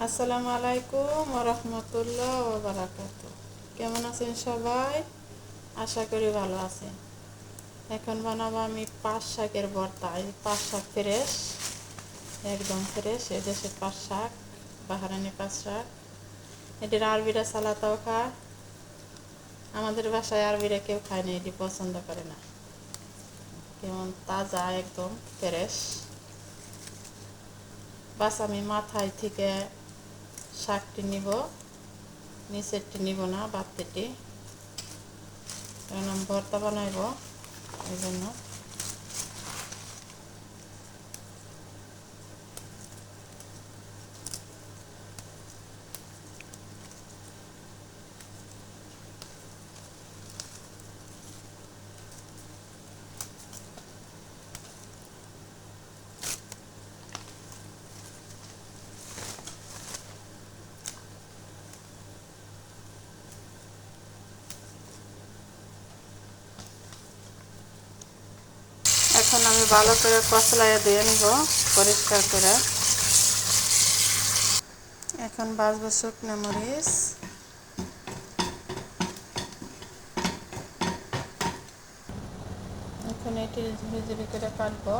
আসসালামু আলাইকুম ওয়া রাহমাতুল্লাহ ওয়া বারাকাতুহু। কেমন আছেন সবাই? আশা করি ভালো আছেন। এখন বানাবো আমি পাট শাকের ভর্তা। এই পাট শাক ফ্রেশ, একদম ফ্রেশ, এদেশের পাট শাক, বাহারানি পাট শাক। এটির আরবিরা সালাতাও খায়। আমাদের বাসায় আরবিরা কেউ খায় না, এটি পছন্দ করে না। কেমন তাজা, একদম ফ্রেশ। বাস আমি মাথায় থেকে শাকটি নিব, নিচেরটি নিব না, বাড়তিটি, কারণ আমি ভর্তা বানাইব এই জন্য। এখন আমি ভালো করে কচলাইয়া দিয়ে নিব পরিষ্কার করে। এখন ভাজবো শুকনো মরিচ, এখন এটি ঝুড়ি ঝুড়ি করে কাটবো।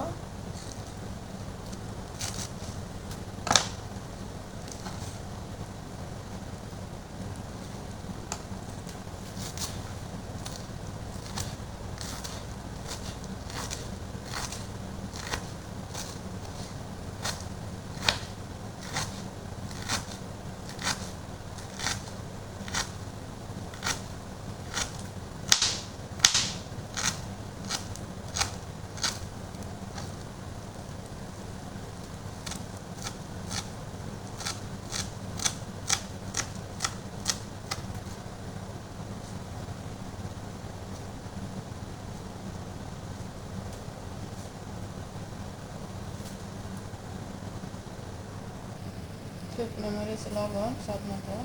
শুকনো মরিচ, লবণ স্বাদ মতো।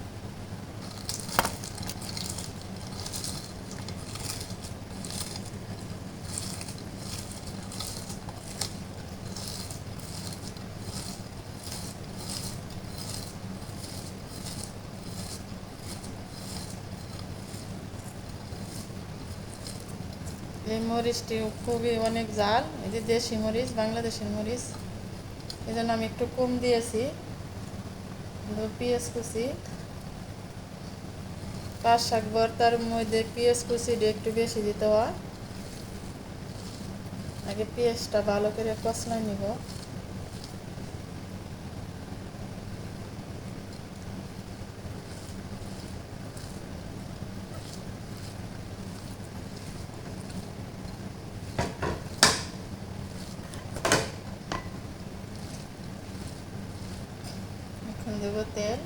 এই মরিচটি খুবই অনেক ঝাল, এই যে দেশি মরিচ, বাংলাদেশের মরিচ, এই জন্য আমি একটু কম দিয়েছি। পেঁয়াজ কুচি, পাট শাক ভর্তার মধ্যে পেঁয়াজ কুচিটা একটু বেশি দিতে হয়। আগে পেঁয়াজটা ভালো করে কষলাই নিব। এখন দেবো তেল,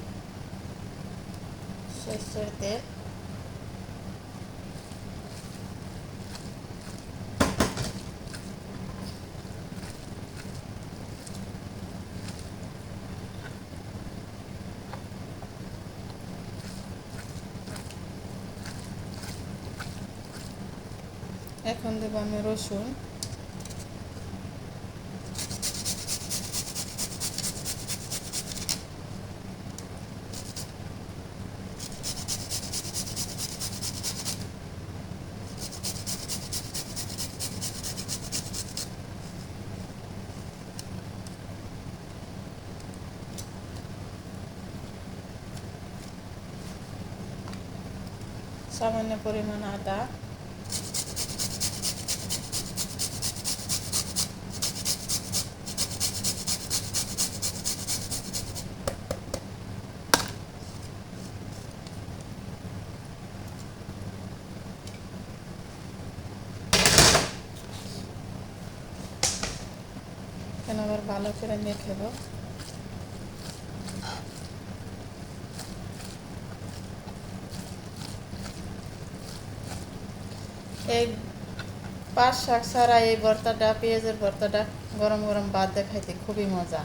সরষের তেল। এখন দেবো আমি রসুন, সামান্য পরিমাণ আদা, এখন আবার ভালো করে মেখে দেবো। এই পাট শাক ছাড়া এই ভর্তাটা, পেঁয়াজের ভর্তাটা গরম গরম ভাত দিয়ে খাইতে খুবই মজা।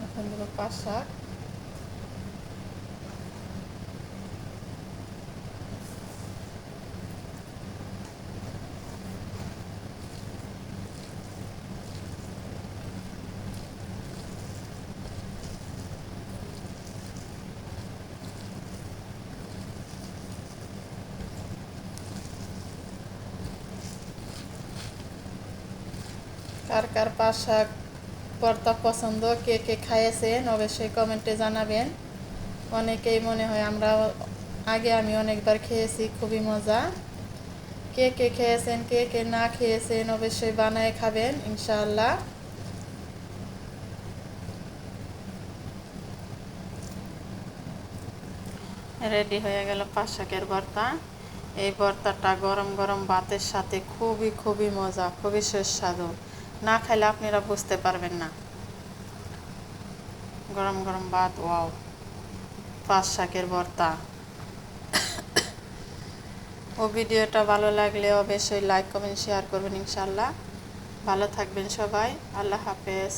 এখন দেবো পাট শাক, কার কার পাট শাক ভর্তা পছন্দ, কে কে খাইয়েছেন অবশ্যই কমেন্টে জানাবেন। অনেকেই মনে হয় আমি অনেকবার খেয়েছি, খুবই মজা। কে কে খেয়েছেন, কে কে না খেয়েছেন অবশ্যই বানায় খাবেন ইনশাআল্লাহ। রেডি হয়ে গেল পাট শাকের ভর্তা। এই ভর্তাটা গরম গরম ভাতের সাথে খুবই খুবই মজা, খুবই সুস্বাদু। না খাইলে আপনারা বুঝতে পারবেন না। গরম গরম ভাত, ওয়াও! পাট শাকের ভর্তা। ভিডিওটা ভালো লাগলে অবশ্যই লাইক কমেন্ট শেয়ার করবেন ইনশাআল্লাহ। ভালো থাকবেন সবাই। আল্লাহ হাফেজ।